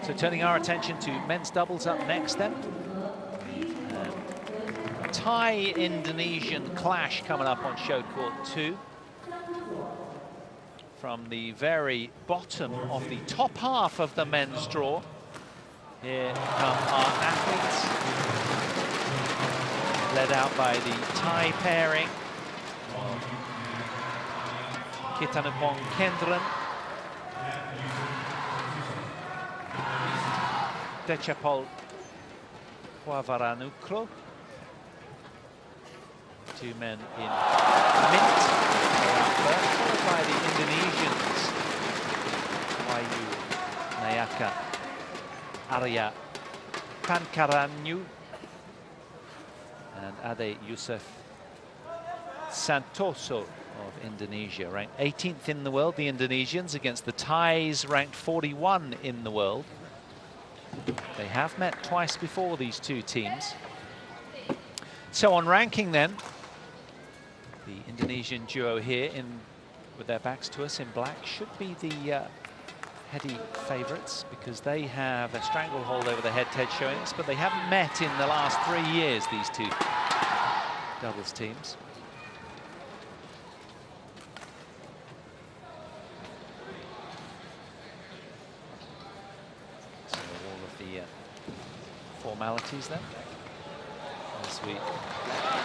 So turning our attention to men's doubles up next then. Thai-Indonesian clash coming up on show court 2. From the very bottom of the top half of the men's draw, here come our athletes, led out by the Thai pairing. Kitanupong KEDREN, Decapol PUAVARANUKROH. Two men in mint, followed by the Indonesians, ARYA PANKARYANIRA and Ade Yusuf Santoso of Indonesia, ranked 18th in the world, the Indonesians, against the Thais, ranked 41 in the world. They have met twice before, these two teams. So on ranking then, the Indonesian duo here, with their backs to us in black, should be the heady favourites, because they have a stranglehold over the head-to-head showing us, but they haven't met in the last 3 years, these two doubles teams. So all of the formalities then, as we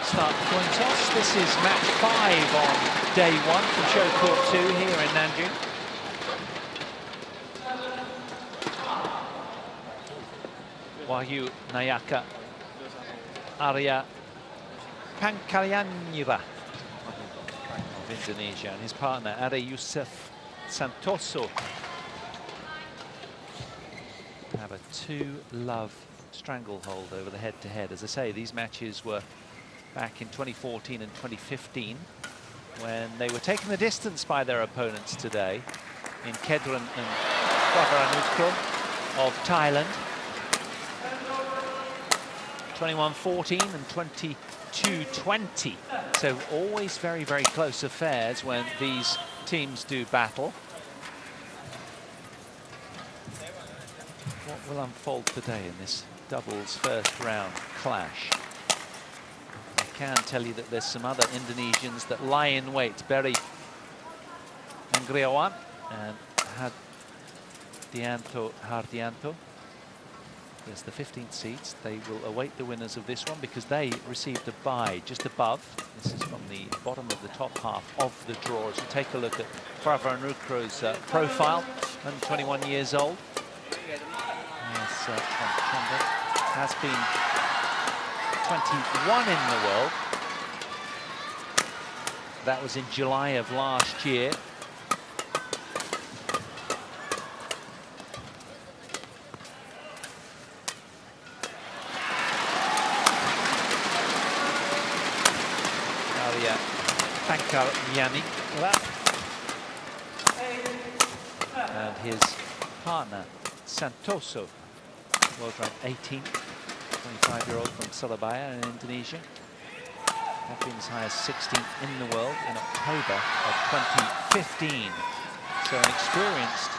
start the coin toss. This is match 5 on day 1 from show court 2 here in Nanjing. Wahyu Nayaka, ARYA PANKARYANIRA of Indonesia, and his partner Ade Yusuf Santoso have a 2-love stranglehold over the head-to-head. As I say, these matches were back in 2014 and 2015, when they were taken the distance by their opponents today in KEDREN and PUAVARANUKROH of Thailand. 21-14 and 22-20. So always very, very close affairs when these teams do battle. What will unfold today in this doubles first round clash? I can tell you that there's some other Indonesians that lie in wait. Berry Anggriawan and Hardianto. Yes, the 15th seeds. They will await the winners of this one because they received a bye just above. This is from the bottom of the top half of the draw. As we take a look at PUAVARANUKROH's profile, under 21 years old. Yes, has been 21 in the world. That was in July of last year. ARYA PANKARYANIRA and his partner Santoso, world ranked 18th, 25-year-old from Surabaya in Indonesia. Have been as high as 16th in the world in October of 2015. So an experienced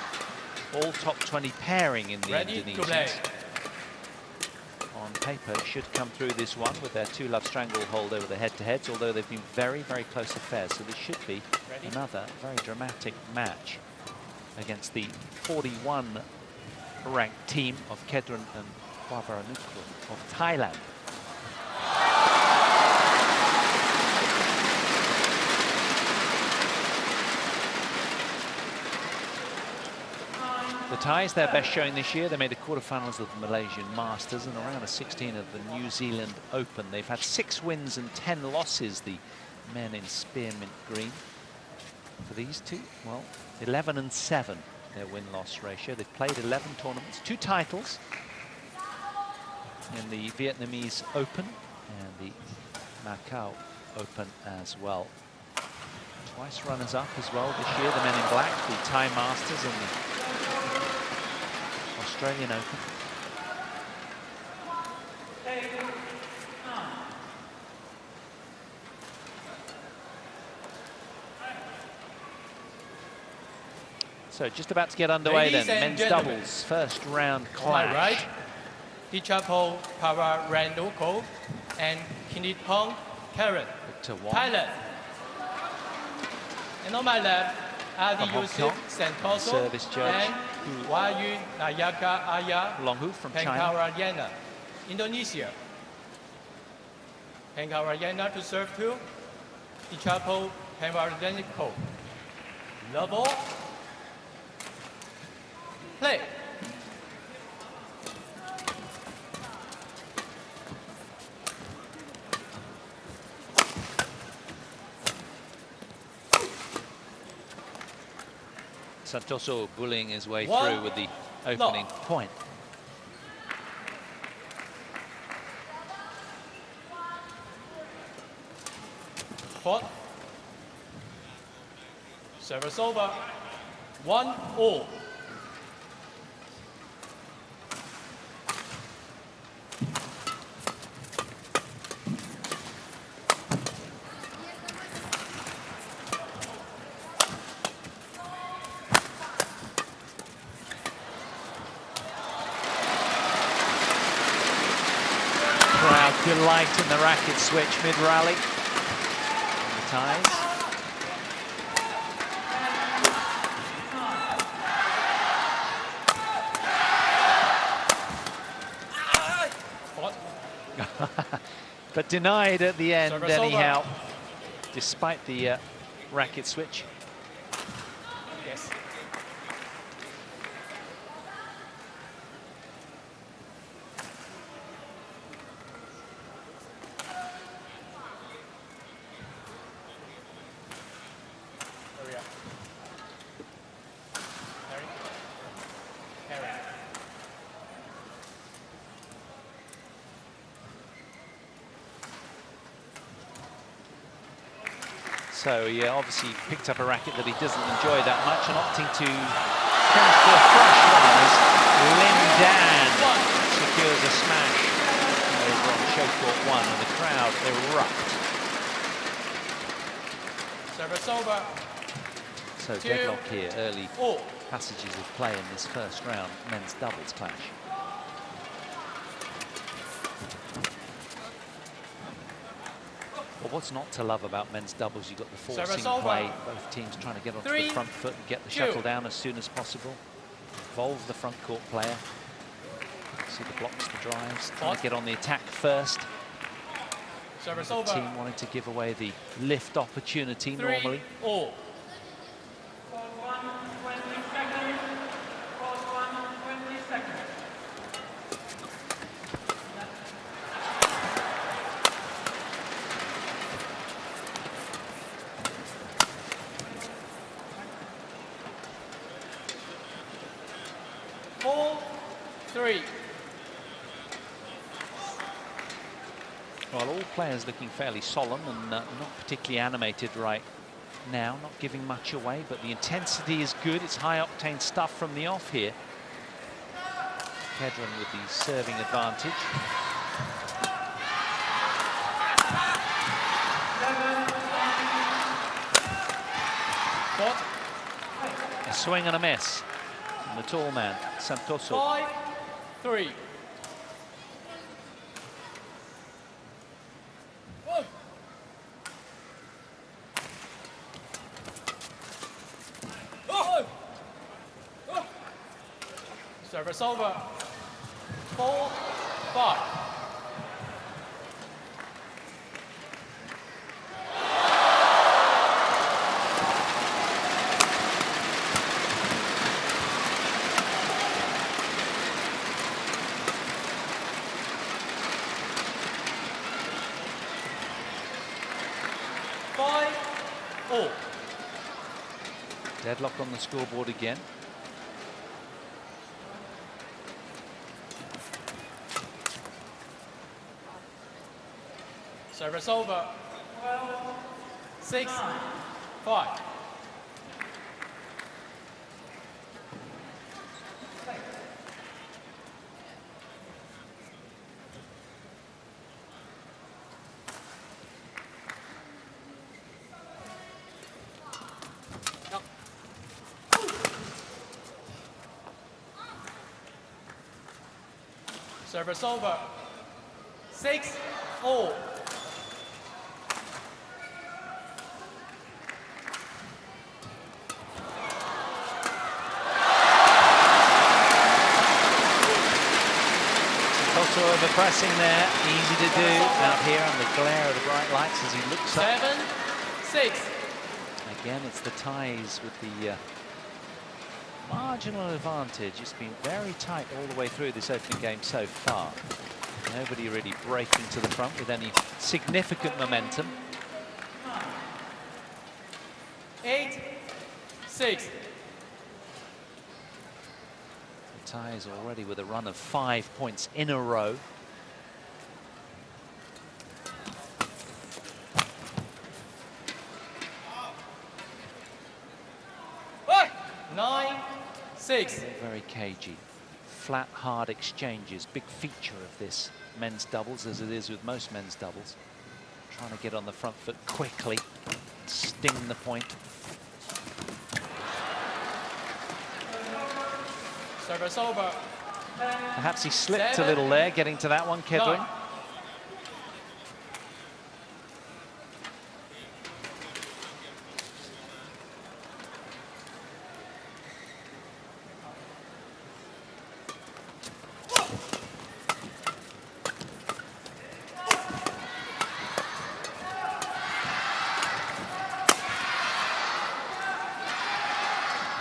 all top 20 pairing in the Indonesians. On paper, should come through this one with their 2-love stranglehold over the head-to-heads, although they've been very, very close affairs. So this should be another very dramatic match against the 41 ranked team of KEDREN and PUAVARANUKROH of Thailand. The Thais, their best showing this year. They made the quarterfinals of the Malaysian Masters and around a 16 of the New Zealand Open. They've had 6 wins and 10 losses, the men in spearmint green. For these two, well, 11 and 7. Their win-loss ratio. They've played 11 tournaments, 2 titles in the Vietnamese Open and the Macau Open as well. Twice runners-up as well this year, the men in black, the Thai Masters and the Australian Open. So just about to get underway then. Men's doubles, first round clash. Right. Dichapo PUAVARANUKROH and KEDREN, Thailand. And on my left, Adi Yusuf SANTOSO service judge. and ARYA from China. PANGKARYANIRA, Indonesia. PANGKARYANIRA to serve to Dichapo PUAVARANUKROh. Level. Play. Santoso bullying his way through with the opening point. Pot. Service over. 1-all. Delight in the racket switch mid-rally. The ties. But denied at the end anyhow, despite the racket switch. Yes. So he obviously picked up a racket that he doesn't enjoy that much and opting to transfer fresh one as Lin Dan secures a smash over on show court 1 and the crowd erupt. Service over. So deadlock here, early passages of play in this first round men's doubles clash. Well, what's not to love about men's doubles? You've got the forcing play, both teams trying to get off the front foot and get the shuttle down as soon as possible. Involve the front court player. See the blocks, the drives, trying to get on the attack first. The team wanting to give away the lift opportunity normally. 3-all. Well, all players looking fairly solemn and not particularly animated right now, not giving much away, but the intensity is good. It's high-octane stuff from the off here. KEDREN with the serving advantage. A swing and a miss from the tall man, Santoso. 5-3. Service over. 4-5. Deadlock on the scoreboard again. Service over. 6-5. Service over. 6-4. Also overpressing there, easy to do out here on the glare of the bright lights as he looks up. 7-6. Again, it's the ties with the marginal advantage. It's been very tight all the way through this opening game so far. Nobody really breaking to the front with any significant momentum. 8-6. The ties already with a run of 5 points in a row. What? 9-6. Very cagey. Flat, hard exchanges. Big feature of this men's doubles, as it is with most men's doubles. Trying to get on the front foot quickly, sting the point. Service over. Perhaps he slipped a little there, getting to that one, KEDREN. 9.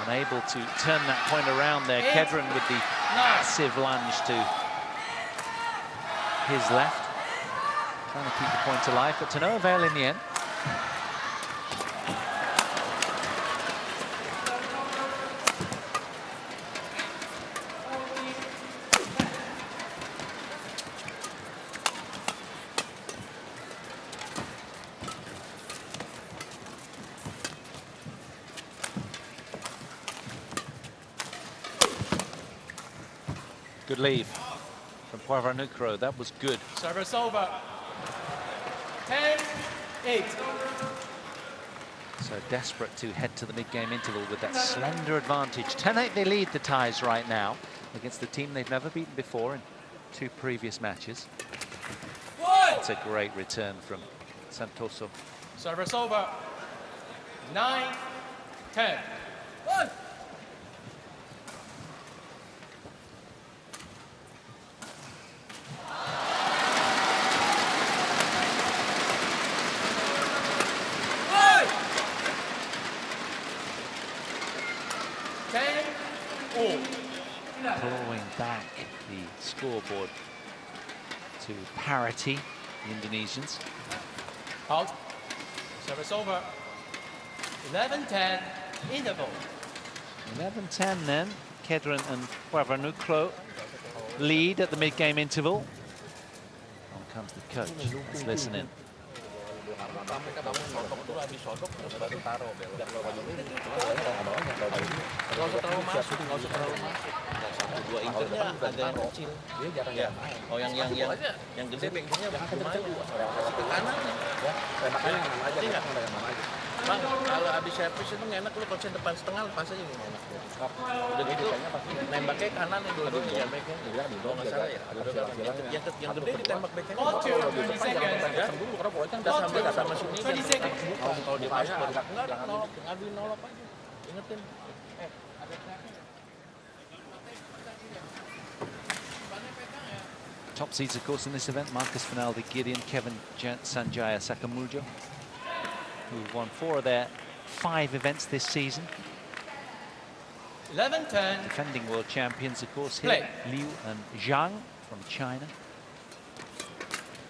Unable to turn that point around there. KEDREN with the massive lunge to his left. Trying to keep the point alive, but to no avail in the end. Good leave from PUAVARANUKROH. That was good. Service over. 10-8. So desperate to head to the mid-game interval with that slender advantage. 10-8 they lead the ties right now against the team they've never beaten before in 2 previous matches. It's a great return from SANTOSO. Service over. 9-10. 1. Clawing back the scoreboard to parity, the Indonesians. Out. Service over. 11-10. Interval. 11-10 then. KEDREN and PUAVARANUKROH lead at the mid-game interval. On comes the coach. Let's listen in. Dua incernya ada yang kecil. Dia jarang main. Oh yang gede backnya maju. Ke kanan. Ya, tembakannya kanan aja. Enggak kanan aja. Bang, kalau habis servis itu nggak enak lu konsen depan setengah lepas aja nggak enak. Udah gitu nembaknya kanan yang dulu ya backnya. Iya, dulu nggak salah ya. Yang gede ditembak backnya. Kalau di depan jangan dulu karena bolanya udah sama sini. Kalau dia pas enggak ada ngaduin nolak aja. Ingetin. Top seeds, of course, in this event: Marcus Finaldi, Gideon, Kevin Sanjaya Sakamuljo, who've won 4 of their 5 events this season. 11-10. Defending world champions, of course, here, Liu and Zhang from China.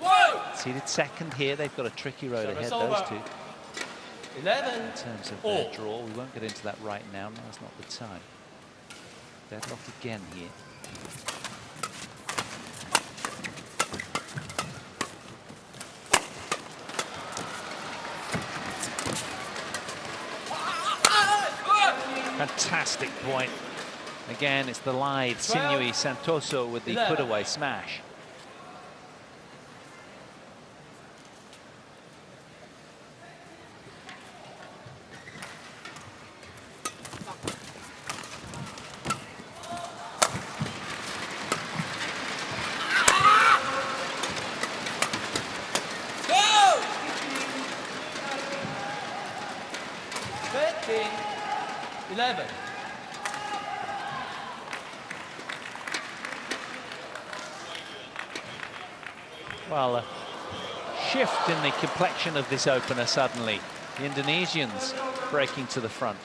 Whoa! Seeded second here. They've got a tricky road ahead, those two. 11. In terms of their draw, we won't get into that right now. Now's not the time. Deadlock again here. Fantastic point. Again, it's the lithe, sinewy SANTOSO with the put-away smash. Well, a shift in the complexion of this opener suddenly. The Indonesians breaking to the front.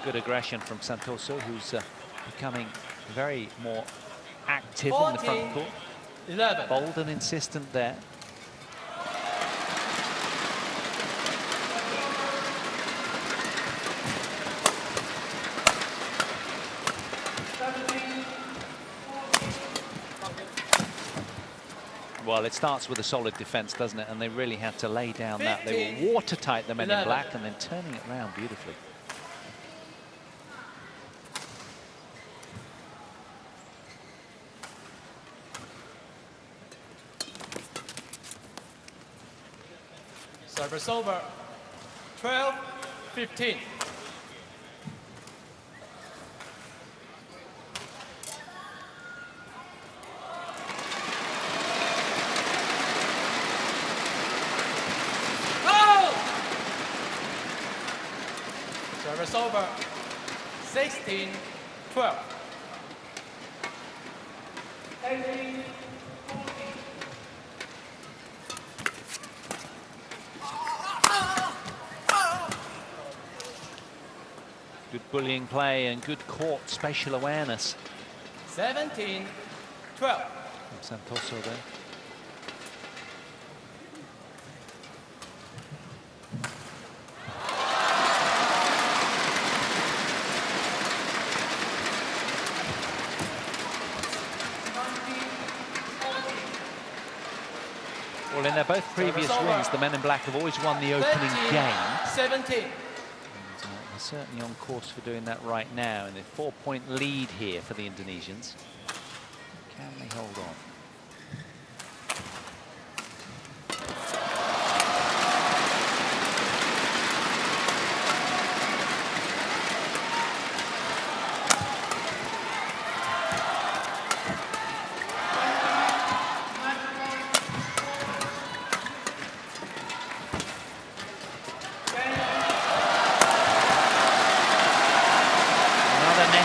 Good aggression from Santoso, who's becoming very more active in the front court. 11. Bold and insistent there. Well, it starts with a solid defense, doesn't it? And they really had to lay down that. They were watertight, the men in black, and then turning it around beautifully. Service over. 12-15. Service over. 16-12. 18-14. Good bullying play and good court spatial awareness. 17-12. Santoso there. Well, in their both previous wins, the men in black have always won the opening game. 17. They're certainly on course for doing that right now, and a 4-point lead here for the Indonesians. Can they hold on?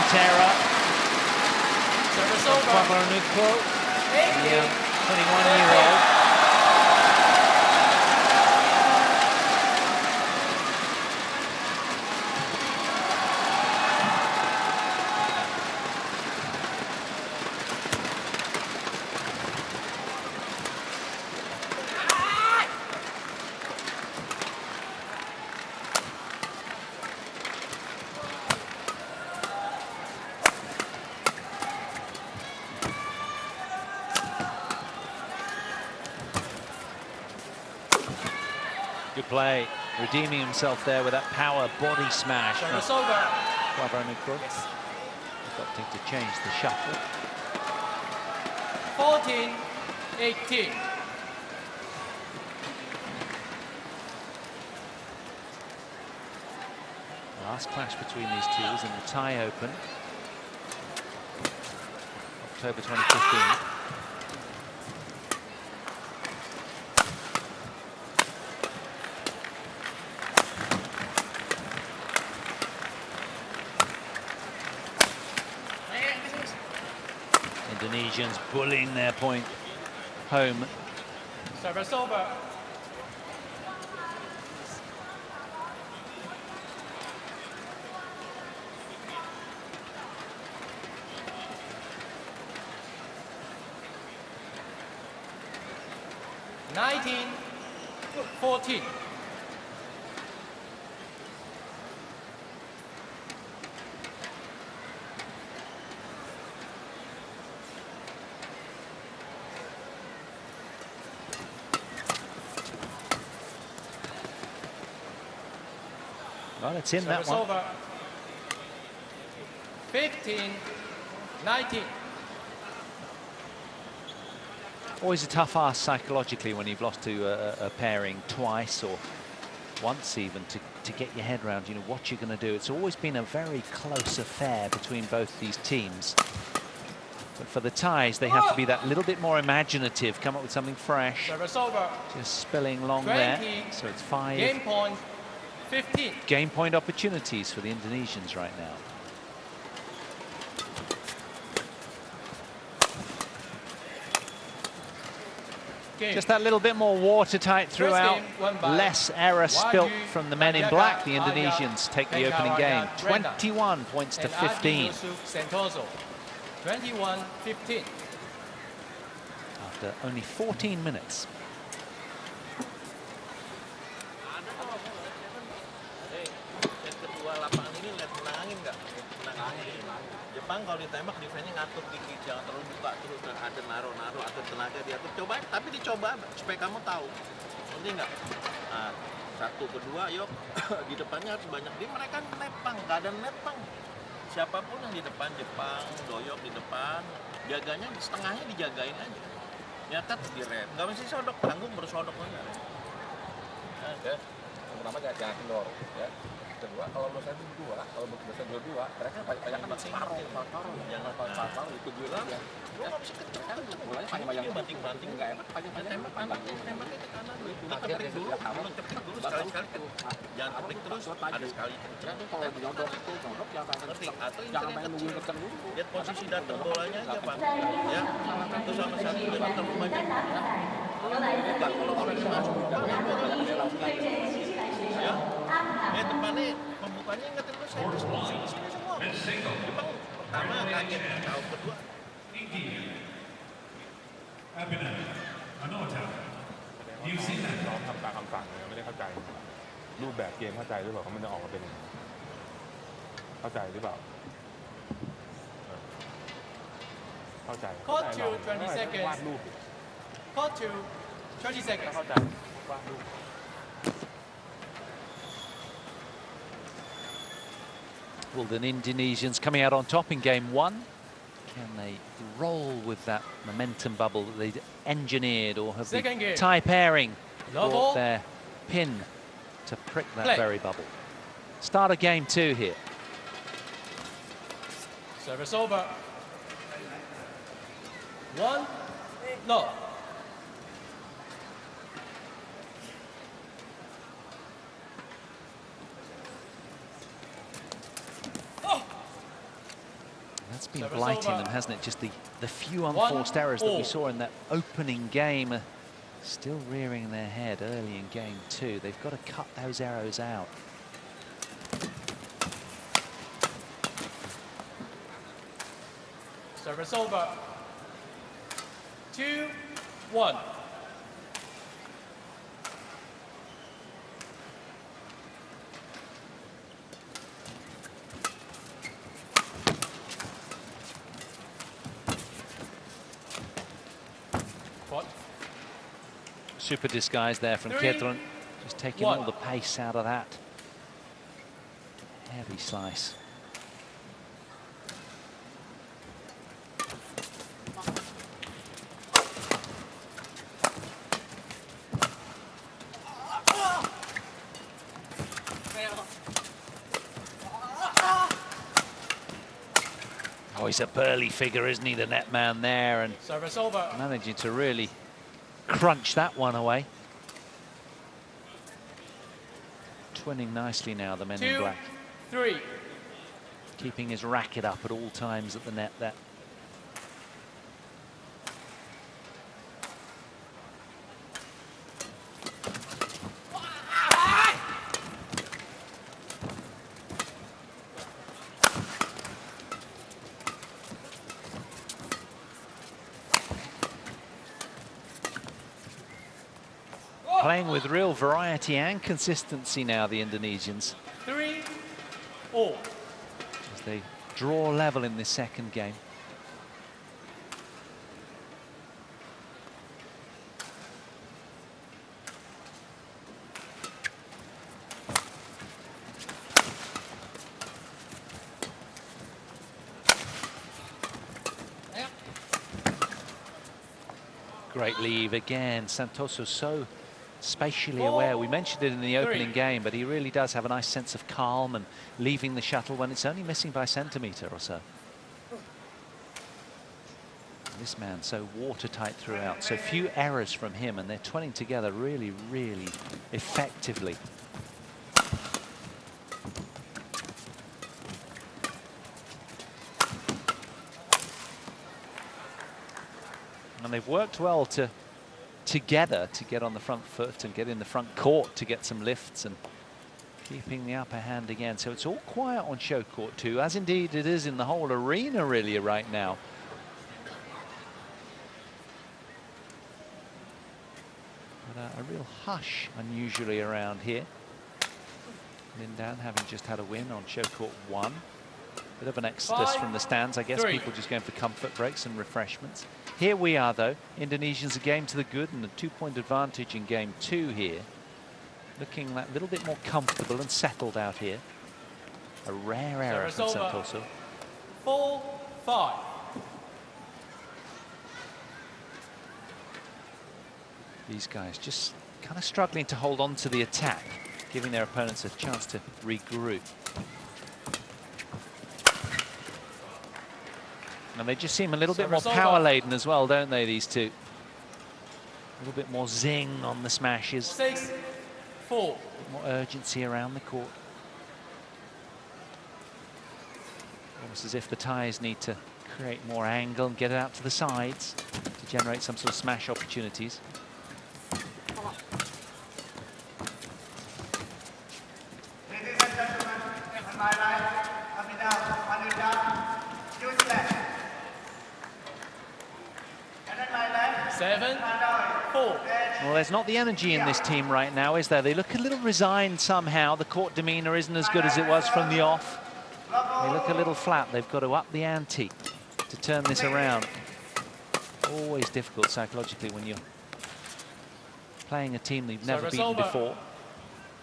Error. Service over. PUAVARANUKROH, the 21-year-old. Good play, redeeming himself there with that power body smash. Service over. PUAVARANUKROH. Yes. Opting to change the shuffle. 14-18. Last clash between these two is in the Thai Open, October 2015. Indonesians bullying their point home. Service over. Nineteen, 14. Well, it's in that Service one. over. 15-19. Always a tough ask psychologically when you've lost to a pairing twice or once even to get your head around, you know, what you're going to do. It's always been a very close affair between both these teams. But for the Thais, they have to be that little bit more imaginative, come up with something fresh. Service over. Just spilling long 20, there. So it's 5. Game point. 15. game point opportunities for the Indonesians right now. Game. Just that little bit more watertight throughout, game won by less error spilt from the men in black. The ARYA Indonesians take the opening game, Pankarayanira 21 points to and 15. SANTOSO, 21-15. After only 14 minutes. Set kedua lapangan ini lihat menangin nggak? Menangin. Jepang kalau ditembak defense-nya ngatur dikit, jangan terlalu buka terus, ada naruh atau tenaga diatur. Coba, tapi dicoba supaya kamu tahu. Ngerti nggak? Nah, satu kedua, yuk di depannya harus banyak. Di mereka nepang, nggak ada nepang. Siapapun yang di depan, Jepang, doyok di depan, jaganya di setengahnya dijagain aja. Nyata di rem, nggak mesti sodok, tanggung bersodok aja. Ya, pertama jangan kendor, ya. Kedua, kalau menurut saya dua, kalau menurut saya dua, mereka banyak kan separuh, jangan separuh itu gue lah. Lu nggak bisa kenceng kan, bolanya panjang banting nggak enak, panjang tembaknya ke kanan dulu, keplik dulu, sekali-sekali, jangan keplik terus, ada sekali kenceng, kalau nyodok itu nyodok jangan main nungguin kenceng dulu. Lihat posisi datang bolanya aja Pak, ya, satu sama satu dia datang banyak, kalau orang yang masuk, ya, depannya pembukanya ingetin lu saya di sini semua. Jepang pertama kaget, tahu kedua.เราทำตามคำสั่งเลยไม่ได้เข้าใจรูปแบบเกมเข้าใจหรือเปล่าเขาไม่ได้ออกมาเป็นเข้าใจหรือเปล่าเข้าใจ Call to 20 seconds. วาดรูป Call to 20 seconds. เข้าใจวาดรูป Well, the Indonesians coming out on top in game one. Can they roll with that momentum bubble that they'd engineered, or have the tie pairing brought their pin to prick that very bubble? Start of game two here. Service over. 1, no. That's been blighting them, hasn't it? Just the few unforced errors that we saw in that opening game are still rearing their head early in game two. They've got to cut those arrows out. Service over. 2-1. Super disguise there from KEDREN, just taking all the pace out of that heavy slice. Oh, he's a burly figure, isn't he, the net man there, and service over. Managing to really crunch that one away. Twinning nicely now, the men in black. 2-3. Keeping his racket up at all times at the net there. Playing with real variety and consistency now, the Indonesians. 3-4. As they draw level in this second game. Great leave again. Santoso so spatially aware. We mentioned it in the opening game, but he really does have a nice sense of calm and leaving the shuttle when it's only missing by a centimetre or so. This man so watertight throughout, so few errors from him, and they're twinning together really, really effectively. And they've worked well together to get on the front foot and get in the front court to get some lifts and keeping the upper hand again. So it's all quiet on show court 2, as indeed it is in the whole arena really right now. But a real hush unusually around here. Lindan having just had a win on show court 1. Bit of an exodus from the stands. I guess people just going for comfort breaks and refreshments. Here we are though. Indonesians a game to the good and a 2-point advantage in game 2 here. Looking a little bit more comfortable and settled out here. A rare error from Santoso. 4-5. These guys just kind of struggling to hold on to the attack, giving their opponents a chance to regroup. And they just seem a little bit more power-laden as well, don't they, these two? A little bit more zing on the smashes. 6-4. More urgency around the court. Almost as if the Thais need to create more angle and get it out to the sides to generate some sort of smash opportunities. Ladies and gentlemen, on my right, Aminah, Useless. And on my left, 7-4. Well, there's not the energy in this team right now, is there? They look a little resigned somehow. The court demeanour isn't as good as it was from the off. They look a little flat. They've got to up the ante to turn this around. Always difficult psychologically when you're playing a team they've never beaten before.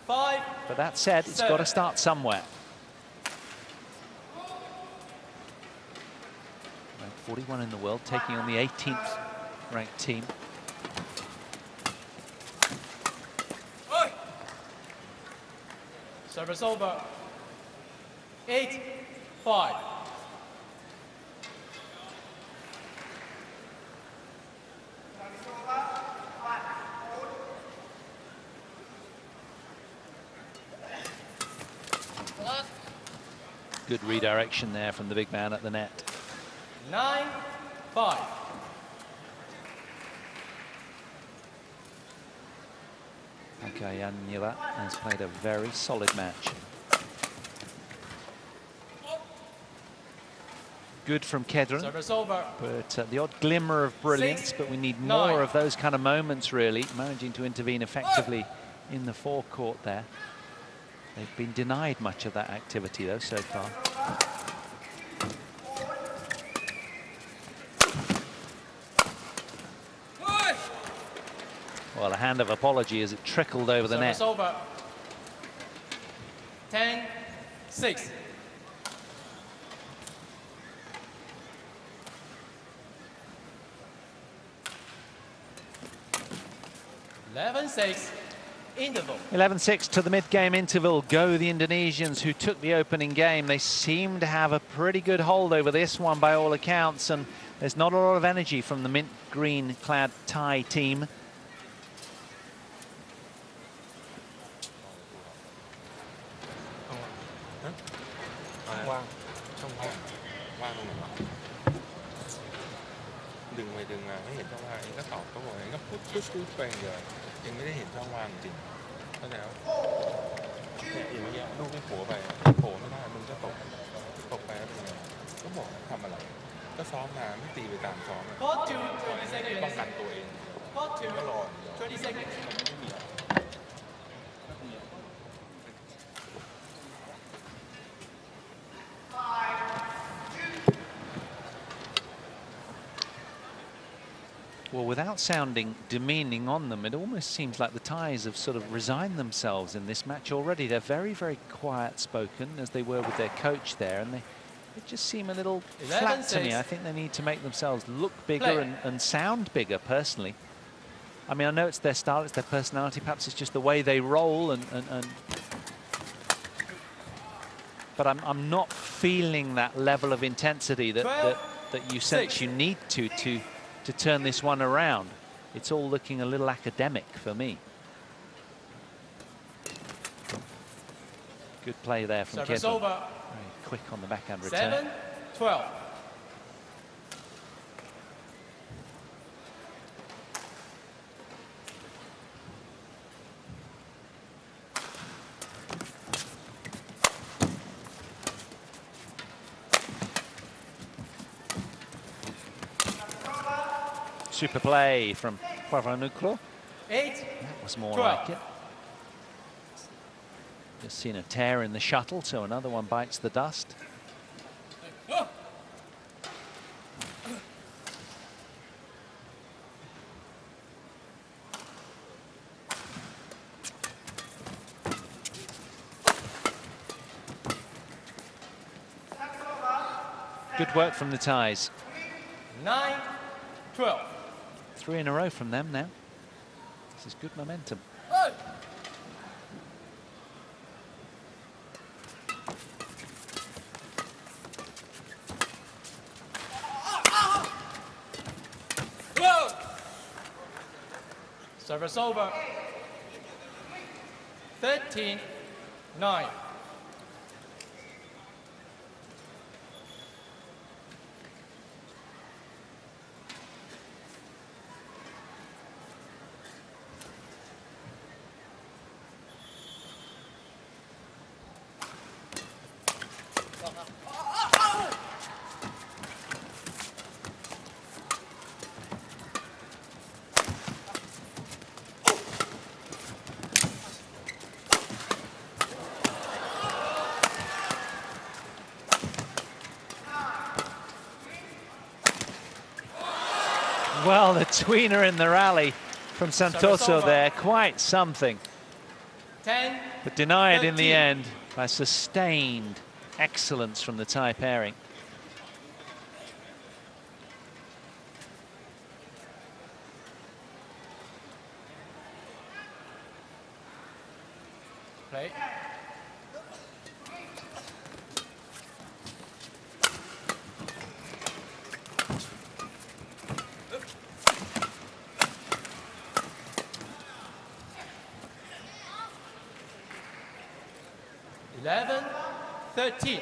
5. But that said, it's got to start somewhere. Ranked 41 in the world, taking on the 18th ranked team. Service over. 8-5. Good redirection there from the big man at the net. 9-5. PANKKARYANIRA has played a very solid match. Good from KEDREN, Service over. but the odd glimmer of brilliance, but we need more of those kind of moments really, managing to intervene effectively in the forecourt there. They've been denied much of that activity though so far. Well, a hand of apology as it trickled over the net. Service over. 10-6. Interval. 11-6 to the mid-game interval go the Indonesians who took the opening game. They seem to have a pretty good hold over this one by all accounts, and there's not a lot of energy from the mint green clad Thai team. Well, without sounding demeaning on them, it almost seems like the Thais have sort of resigned themselves in this match already. They're very, very quiet-spoken, as they were with their coach there, and they just seem a little flat to me. I think they need to make themselves look bigger and sound bigger, personally. I mean, I know it's their style, it's their personality. Perhaps it's just the way they roll, but I'm not feeling that level of intensity that you sense you need to turn this one around. It's all looking a little academic for me. Good play there from KEDREN. Very quick on the backhand return. 7-12. Super play from PUAVARANUKROH. 8. That was more 12. like it. Just seen a tear in the shuttle, so another one bites the dust. Good work from the ties. 9. 12. 3 in a row from them now. This is good momentum. Service over. 13. 9. Well, the tweener in the rally from Santoso there, quite something. 10. But denied in the 13. end by sustained excellence from the tie pairing. Play. Eleven. 13.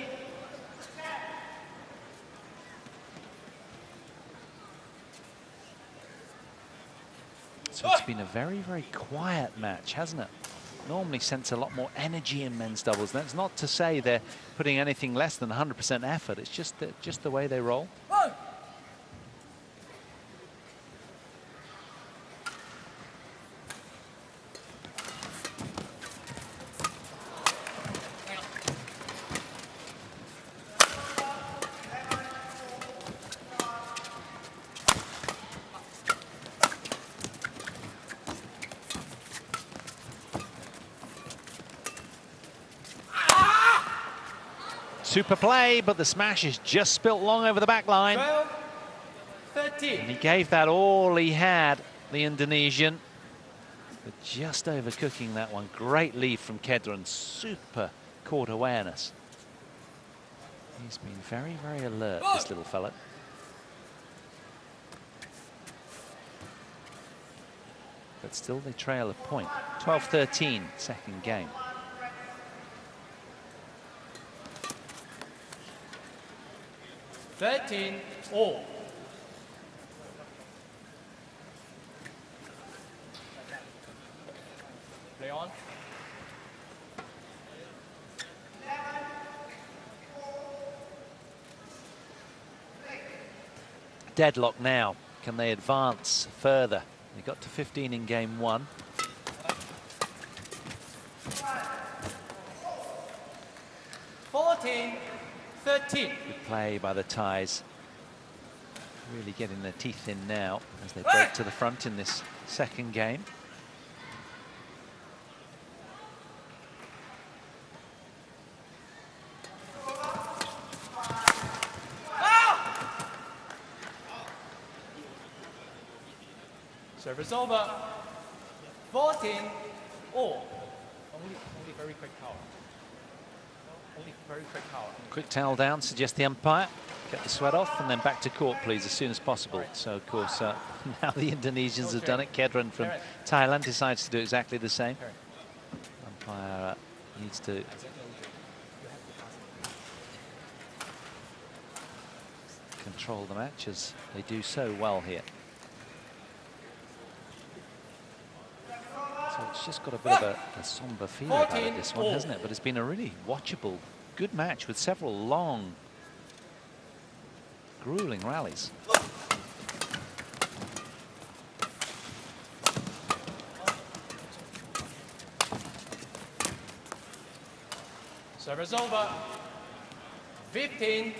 So it's been a very, very quiet match, hasn't it? Normally sense a lot more energy in men's doubles. That's not to say they're putting anything less than 100% effort. It's just the way they roll. Super play, but the smash is just spilt long over the back line. 12. 13. And he gave that all he had, the Indonesian. But just overcooking that one. Great lead from KEDREN. Super court awareness. He's been very, very alert, this little fella. But still they trail a point. 12-13, second game. All. Play on. Deadlock now. Can they advance further? They got to 15 in game 1. 14. 13. Good play by the ties. Really getting their teeth in now as they break to the front in this second game. Service over. 14. All. Only very quick power. Only very quick power. Quick towel down, suggest the umpire. Get the sweat off and then back to court, please, as soon as possible. So, of course, now the Indonesians have done it. KEDREN from Thailand decides to do exactly the same. Umpire needs to control the match as they do so well here. So it's just got a bit of a somber feel about it, this one, hasn't it? But it's been a really watchable, good match with several long, grueling rallies. Service over. 15-14.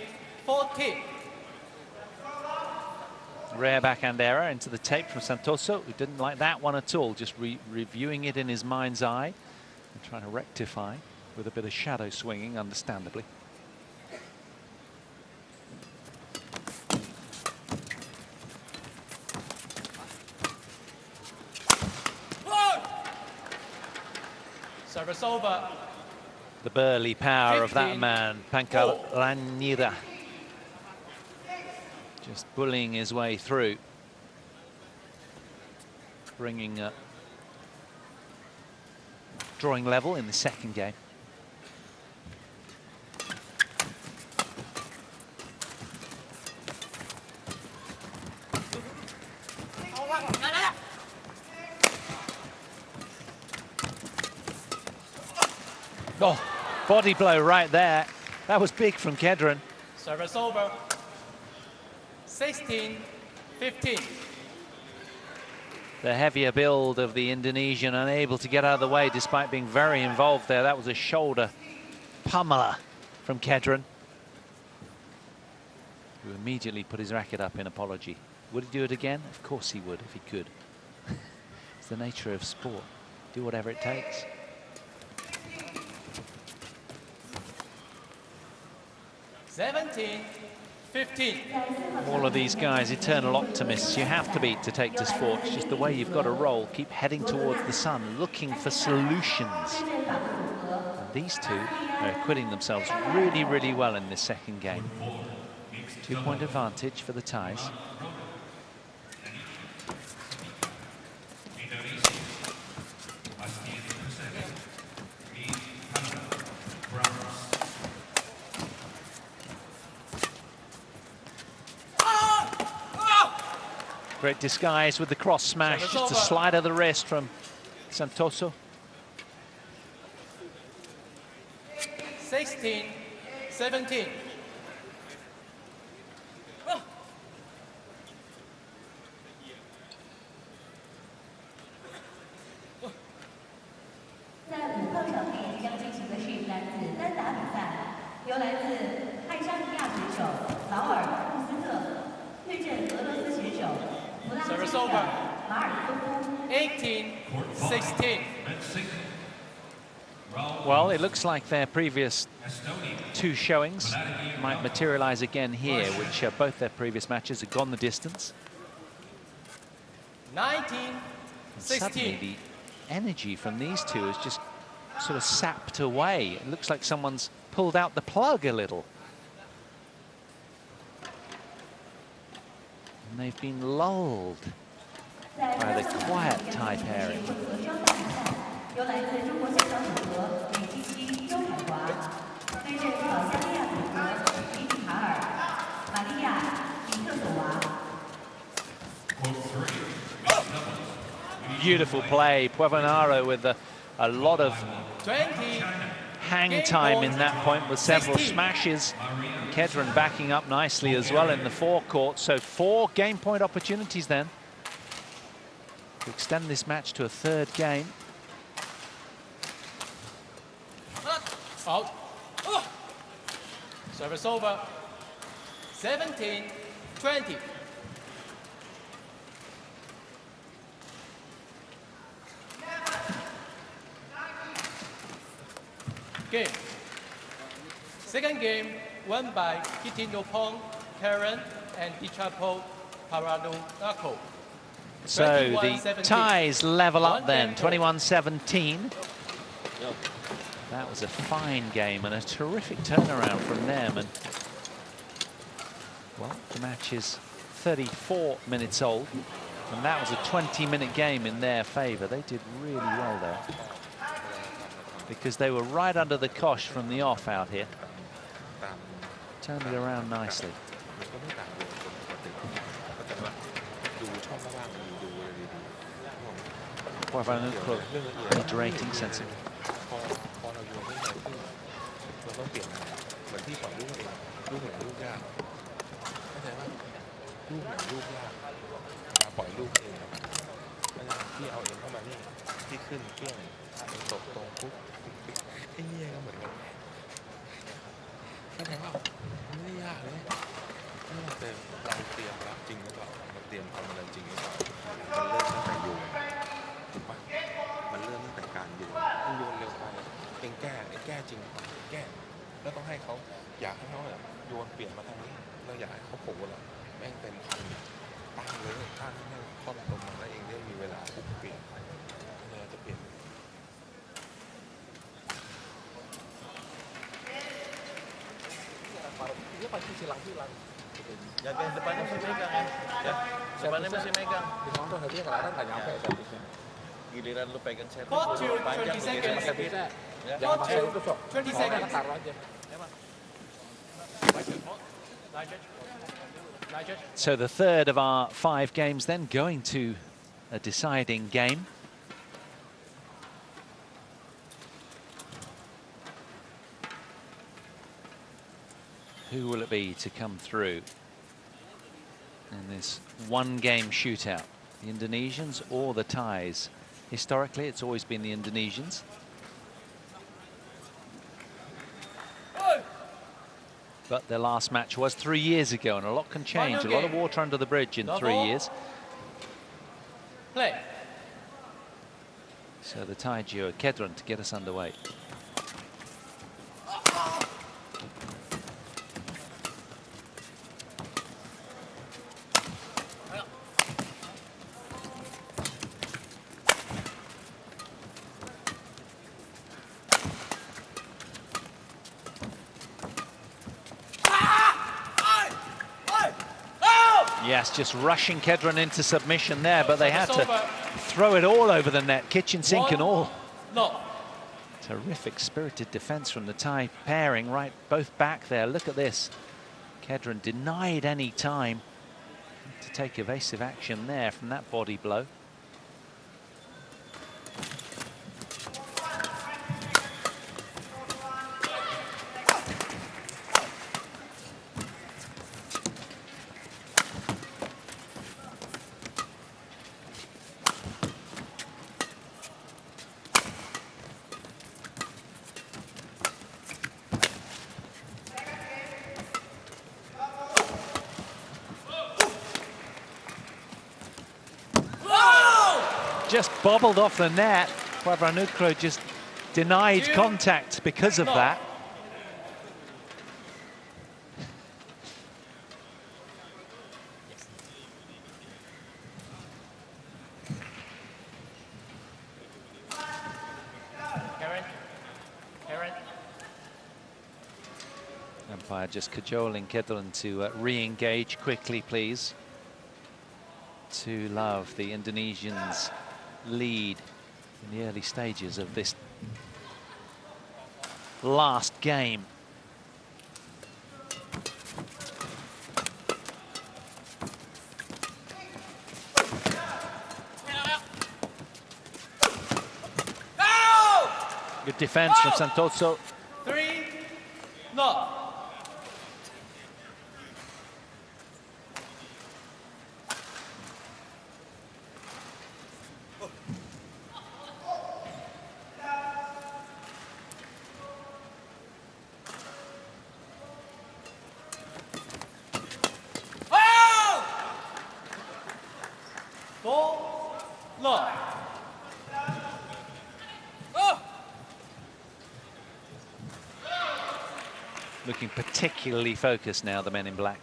Rare backhand error into the tape from Santoso, who didn't like that one at all, just reviewing it in his mind's eye and trying to rectify with a bit of shadow swinging, understandably. Service over. The burly power of that man, Pankaryaniira, just bullying his way through, bringing drawing level in the second game. Oh, body blow right there. That was big from KEDREN. Service over. 16-15. The heavier build of the Indonesian, unable to get out of the way despite being very involved there. That was a shoulder pummeler from KEDREN, who immediately put his racket up in apology. Would he do it again? Of course he would, if he could. It's the nature of sport. Do whatever it takes. 17-15. All of these guys, eternal optimists. You have to be to take to sport. It's just the way you've got to roll. Keep heading towards the sun, looking for solutions. And these two are acquitting themselves really, really well in this second game. 2-point advantage for the ties. Great disguise with the cross smash, just a slide of the wrist from Santoso. 16-17. Service over. 18-16. Well, it looks like their previous two showings might materialize again here, which both their previous matches have gone the distance. 19-16. Suddenly, the energy from these two is just sort of sapped away. It looks like someone's pulled out the plug a little. And they've been lulled by the quiet Thai pairing. Beautiful play. PUAVARANUKROH with a lot of hang time in that point with several smashes. KEDREN backing up nicely as well in the forecourt. So 4 game point opportunities then to extend this match to a third game. Out. Service over. 17-20. Game. Second game won by Kitinopong, KEDREN, and PUAVARANUKROH. So the ties level up then, 21-17. That was a fine game and a terrific turnaround from them. And well, the match is 34 minutes old, and that was a 20-minute game in their favor. They did really well there, because they were right under the cosh from the off out here. Turned it around nicely. PUAVARANUKROH reiterating sensible. แสดงว่ามันไม่ได้ยากเลยแต่เราเตรียมรับจริงหรือเปล่าเราเตรียมทำอะไรจริงหรือเปล่ามันเริ่มตั้งแต่โยนถูกปะมันเริ่มตั้งแต่การโยนมันโยนเร็วไปเองแก้จริงแก้แล้วต้องให้เขาอยากให้เขาแบบโยนเปลี่ยนมาทางนี้เราอยากให้เขาโผล่แล้วแม่งเต็มคันตั้งเลยตั้งให้แม่งคล่อมตรงมาแล้วเองได้มีเวลาปุ๊บเปลี่ยนเราจะเปลี่ยนdia pasti silang-silang. Jaga yang depannya masih megang ya. Depannya masih megang. Dikontrol nantinya kadang-kadang nggak nyampe servisnya. Giliran lu pegang servis Hold to panjang 20 begini. seconds. Servisnya Ya. jangan pakai itu sok. 20 seconds. Taruh aja. So the third of our 5 games then going to a deciding game. Who will it be to come through in this one-game shootout? The Indonesians or the Thais? Historically, it's always been the Indonesians. But their last match was 3 years ago, and a lot can change. A lot of water under the bridge in 3 years. Play. So the Thai duo, KEDREN, to get us underway. Yes, just rushing KEDREN into submission there, but they had to throw it all over the net, kitchen sink and all. No. Terrific spirited defense from the Thai pairing, right, both back there. Look at this. KEDREN denied any time to take evasive action there from that body blow. Just bobbled off the net. PUAVARANUKROH just denied contact because of that. Umpire just cajoling KEDREN to re-engage quickly, please. 2-love, the Indonesians lead in the early stages of this last game. Good defense from Santoso. 3, no. Looking particularly focused now, the men in black.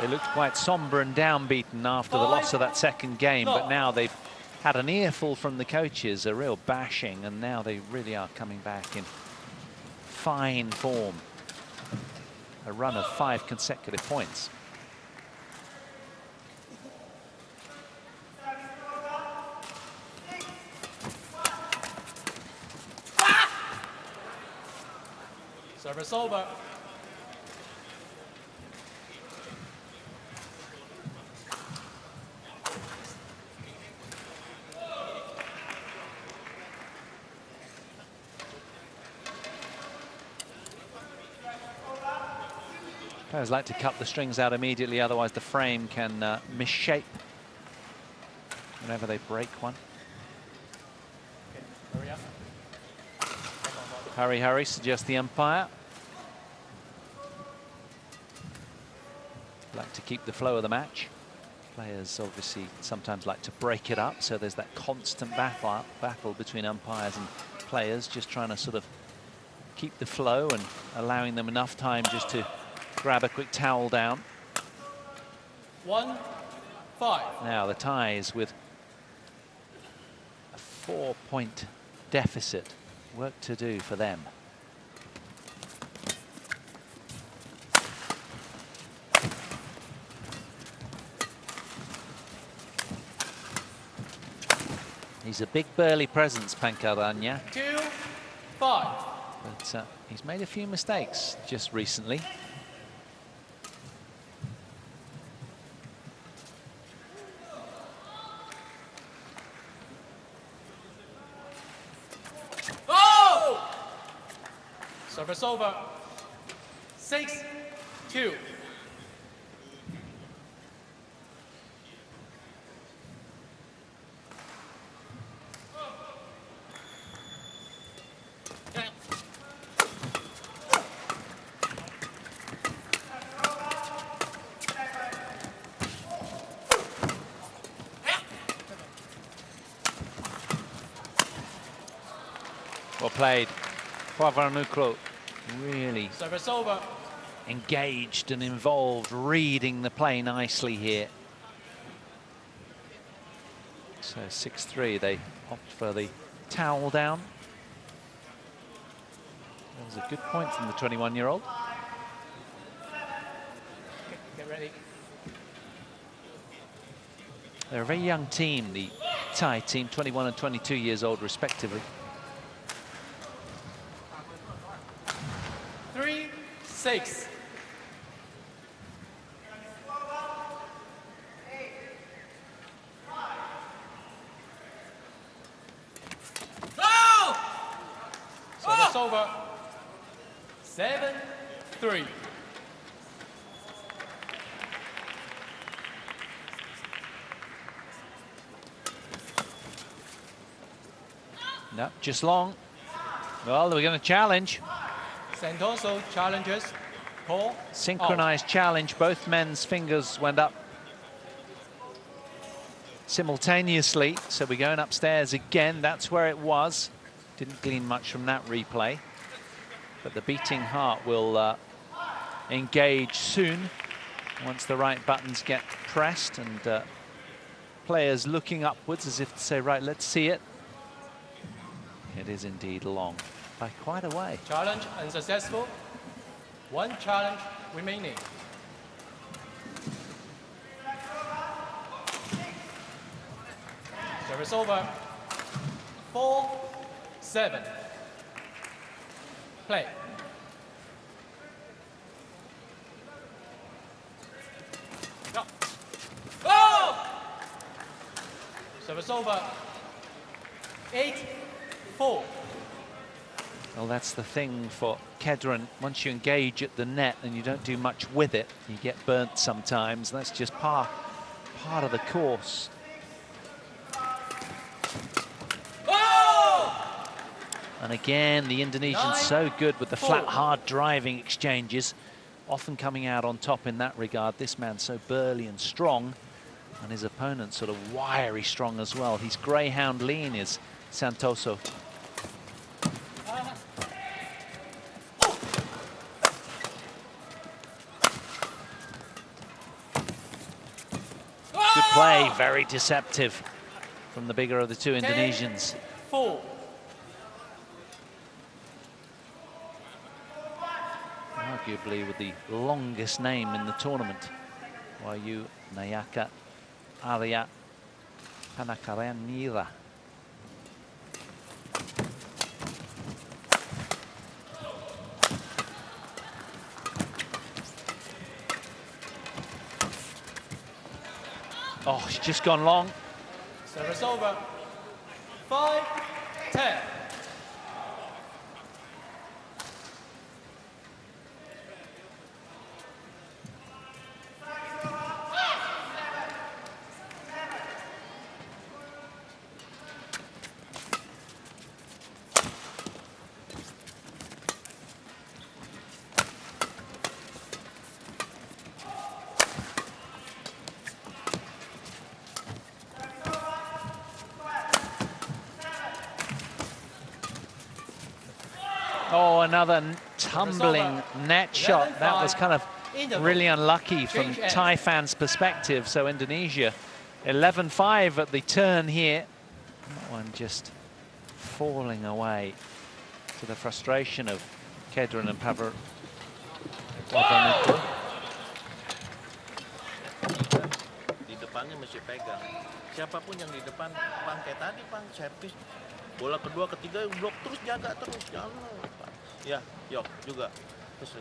They looked quite sombre and downbeaten after the loss of that second game, but now they've had an earful from the coaches, a real bashing, and now they really are coming back in fine form. A run of 5 consecutive points. Service over. Players like to cut the strings out immediately, otherwise the frame can misshape whenever they break one. Hurry up. Hurry, hurry, suggests the umpire. Like to keep the flow of the match. Players obviously sometimes like to break it up, so there's that constant battle between umpires and players, just trying to sort of keep the flow and allowing them enough time just to grab a quick towel down. 1-5. Now the ties with a 4-point deficit. Work to do for them. He's a big burly presence, Pankaranya. 2-5. But he's made a few mistakes just recently. Oh! Service over. 6-2. Well played. PUAVARANUKROH really Service over. engaged and involved, reading the play nicely here. So 6-3, they opt for the towel down. That was a good point from the 21-year-old. Get ready. They're a very young team, the Thai team, 21 and 22 years old respectively. 3-6. Service over. 7-3. No, just long. Well, we're going to challenge. Santoso challenges. Call. Synchronized challenge. Both men's fingers went up simultaneously. So we're going upstairs again. That's where it was. Didn't glean much from that replay. But the beating heart will engage soon once the right buttons get pressed, and players looking upwards as if to say, right, let's see it. It is indeed long, by quite a way. Challenge unsuccessful. One challenge remaining. Service over. 4-7. Play. Go. Oh! Service over. 8-4. Well, that's the thing for KEDREN. Once you engage at the net and you don't do much with it, you get burnt sometimes. That's just part of the course. Oh! And again, the Indonesians so good with the flat, hard driving exchanges, often coming out on top in that regard. This man so burly and strong, and his opponent sort of wiry strong as well. He's greyhound lean, is Santoso. Good play, very deceptive from the bigger of the two Indonesians. 4. Arguably with the longest name in the tournament. Wahyu Nayaka ARYA PANKARYANIRA. Oh, she's just gone long. Service over. 5-10. Oh, another tumbling net shot. That was kind of really unlucky from Thai fans' perspective. So Indonesia, 11-5 at the turn here. That one just falling away to the frustration of KEDREN and PUAVARANUKROH. Di depannya mesti pegang. Siapapun yang di depan, Pang, kayak tadi, Pang, servis. Bola kedua, ketiga, blok terus, jaga terus. Jangan lupa. Ya, Yok juga. Terus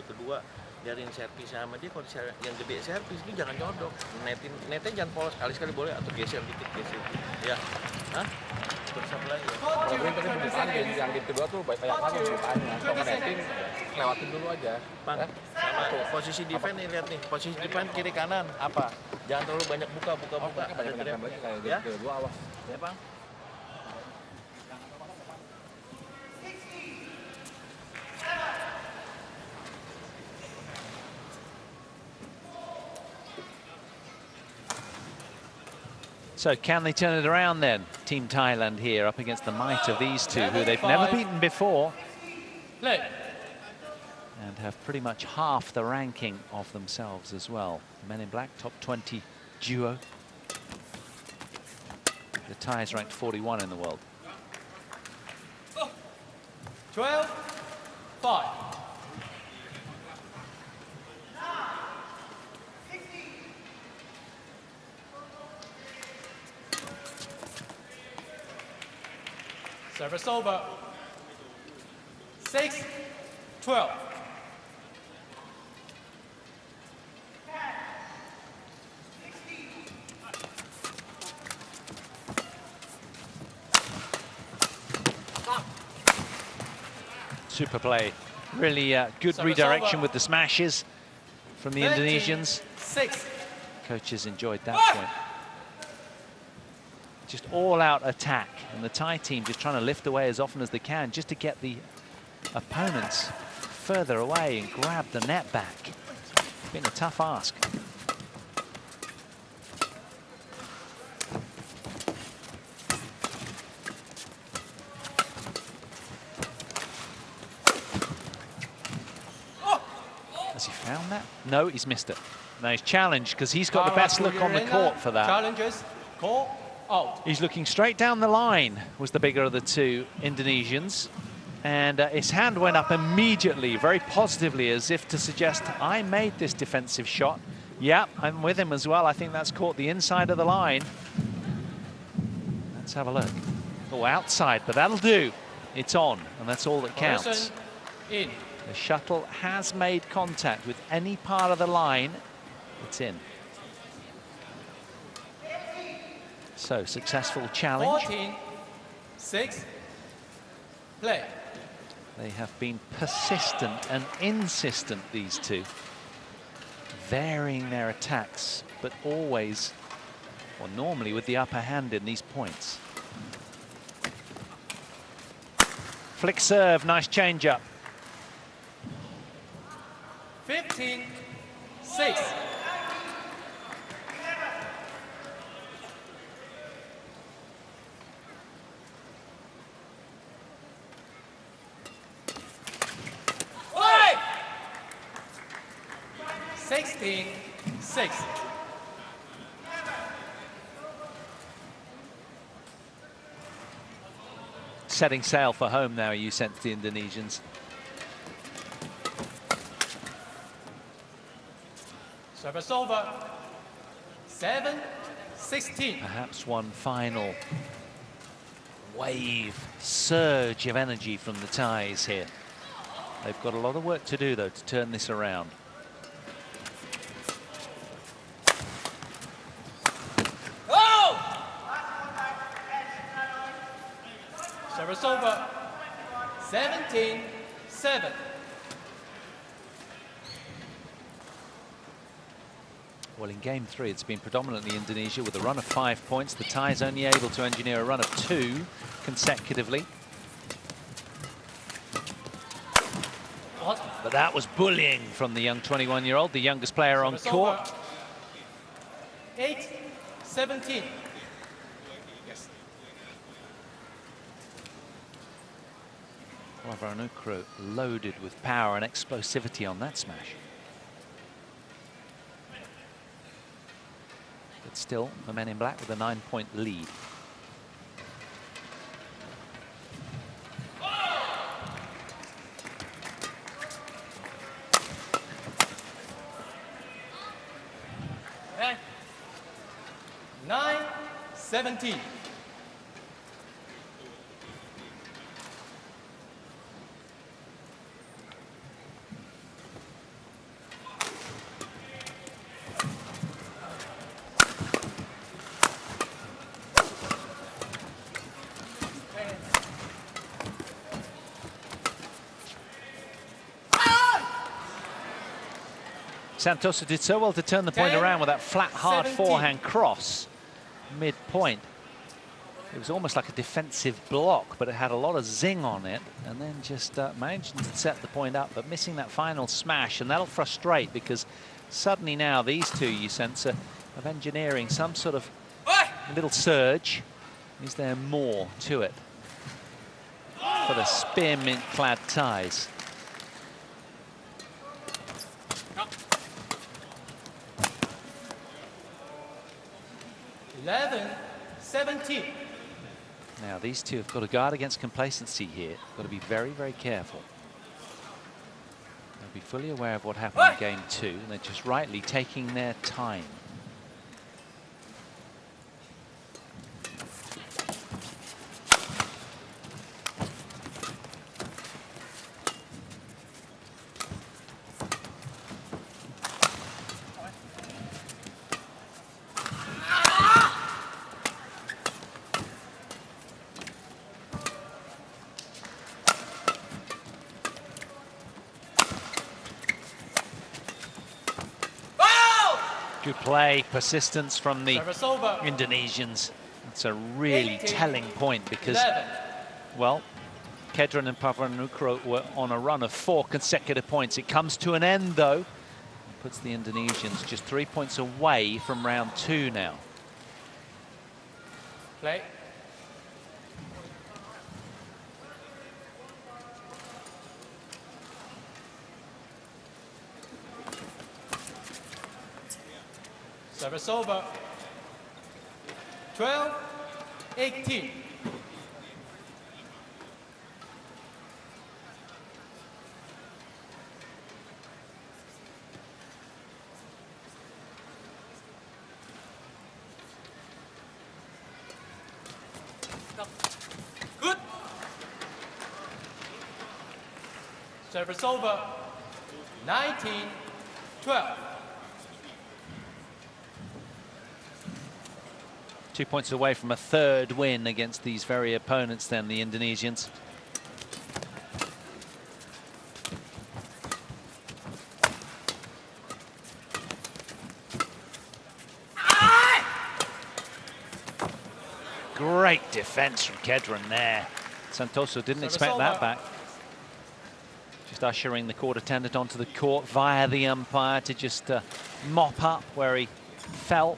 kedua, biarin servis sama dia. Kalau yang gede servis, dia jangan nyodok. Netnya jangan polos, sekali-sekali boleh. Atau geser dikit, geser. Ya. Hah? Terus apa lagi ya? Kalau gue tadi pembukaan yang di kedua tuh banyak lagi pembukaannya. Kalau netin, lewatin dulu aja. Pang, sama posisi defense nih, lihat nih. Posisi defense kiri kanan, apa? Jangan terlalu banyak buka. Banyak nembaknya kayak kedua, awas. Ya, Bang. So can they turn it around then? Team Thailand here up against the might of these two, who they've never beaten before. And have pretty much half the ranking of themselves as well. Men in Black, top 20 duo. The Thais ranked 41 in the world. 12-5. Service over. 6-12. Super play. Really good redirection with the smashes from the Indonesians. 6. Coaches enjoyed that point. Just all-out attack, and the Thai team just trying to lift away as often as they can just to get the opponents further away and grab the net back. It's been a tough ask. Has he found that? No, he's missed it. Now he's challenged because he's got the best look on the court for that. Challenges, call. Out. He's looking straight down the line, was the bigger of the two Indonesians. And his hand went up immediately, very positively, as if to suggest, I made this defensive shot. Yeah, I'm with him as well. I think that's caught the inside of the line. Let's have a look. Oh, outside, but that'll do. It's on, and that's all that counts. In. The shuttle has made contact with any part of the line. It's in. So, successful challenge. 14-6. Play. They have been persistent and insistent, these two. Varying their attacks, but always, or normally with the upper hand in these points. Flick serve, nice change up. 15-6. 16-6. Setting sail for home now, you sense the Indonesians. Service over. 7-16. Perhaps one final wave, surge of energy from the Thais here. They've got a lot of work to do, though, to turn this around. Service over. 17-7. Well, in game 3, it's been predominantly Indonesia with a run of 5 points. The Thais only able to engineer a run of 2 consecutively. But that was bullying from the young 21-year-old, the youngest player on court. 8-17. PUAVARANUKROH loaded with power and explosivity on that smash. But still, the men in black with a 9-point lead. And 9-17. Santoso did so well to turn the point around with that flat, hard 17. forehand cross mid-point. It was almost like a defensive block, but it had a lot of zing on it, and then just managed to set the point up, but missing that final smash, and that'll frustrate because suddenly now these two, you sense, of engineering some sort of little surge. Is there more to it for the spearmint-clad ties? Now these two have got to guard against complacency here. Got to be very, very careful. They'll be fully aware of what happened in game 2, and they're just rightly taking their time. Good play, persistence from the Indonesians. It's a really telling point because, well, KEDREN and PUAVARANUKROH were on a run of 4 consecutive points. It comes to an end, though. Puts the Indonesians just 3 points away from round 2 now. Play. Service over. 12-18. Good. Service over. 19-12. 2 points away from a 3rd win against these very opponents then, the Indonesians. Great defense from KEDREN there. Santoso didn't expect that back. Just ushering the court attendant onto the court via the umpire to just mop up where he fell.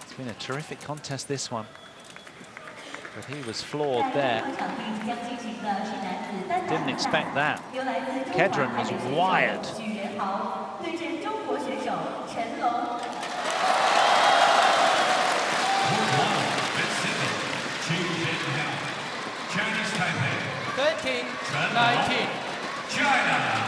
It's been a terrific contest, this one. But he was floored there. Didn't expect that. KEDREN was wired. China. 13-19. China.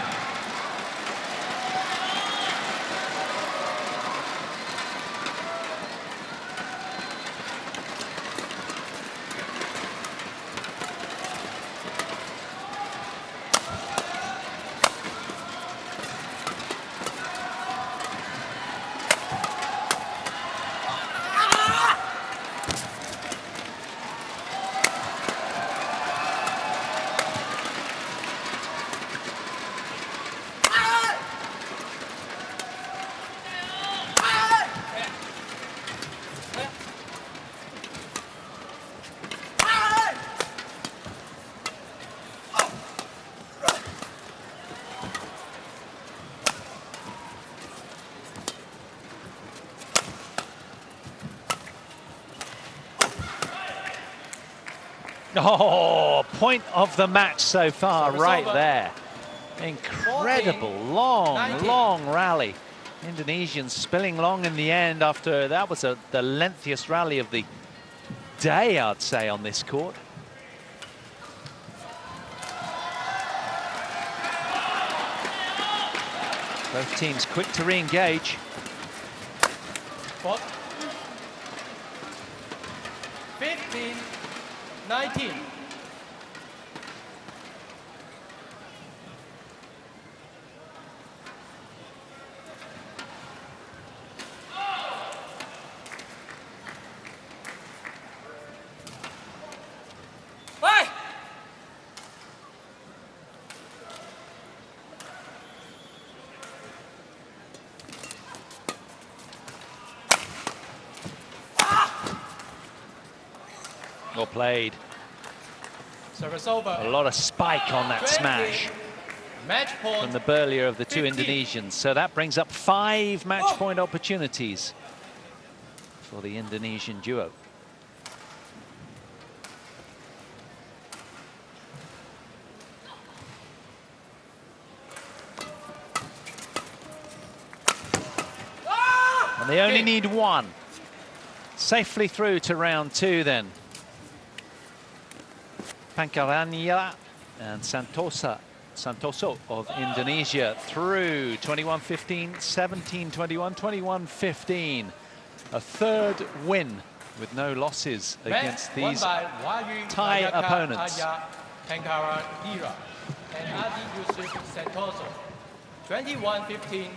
Oh, point of the match so far, Service right over. there. Incredible, 14, long, 19. long rally. Indonesians spilling long in the end after that was the lengthiest rally of the day, I'd say, on this court. Both teams quick to re-engage. 15, 19. Well played. Service over. A lot of spike on that 20. smash Match point. from the burlier of the two 15. Indonesians. So that brings up 5 match point opportunities for the Indonesian duo. And they only need 1. Safely through to round 2 then. Pankaranira and Santoso of Indonesia through 21-15, 17-21, 21-15. A 3rd win with no losses against these Thai opponents. ARYA PANKARYANIRA and Adi Yusuf Santoso. 21-15,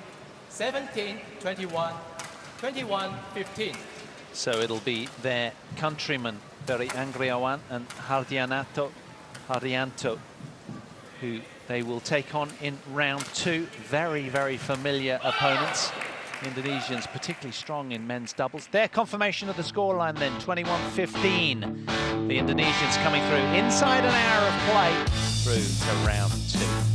17-21, 21-15. So it'll be their countrymen, Ferry Anggriawan and Hardianto, who they will take on in round 2. Very, very familiar opponents. Indonesians particularly strong in men's doubles. Their confirmation of the scoreline then, 21-15. The Indonesians coming through inside an hour of play through to round 2.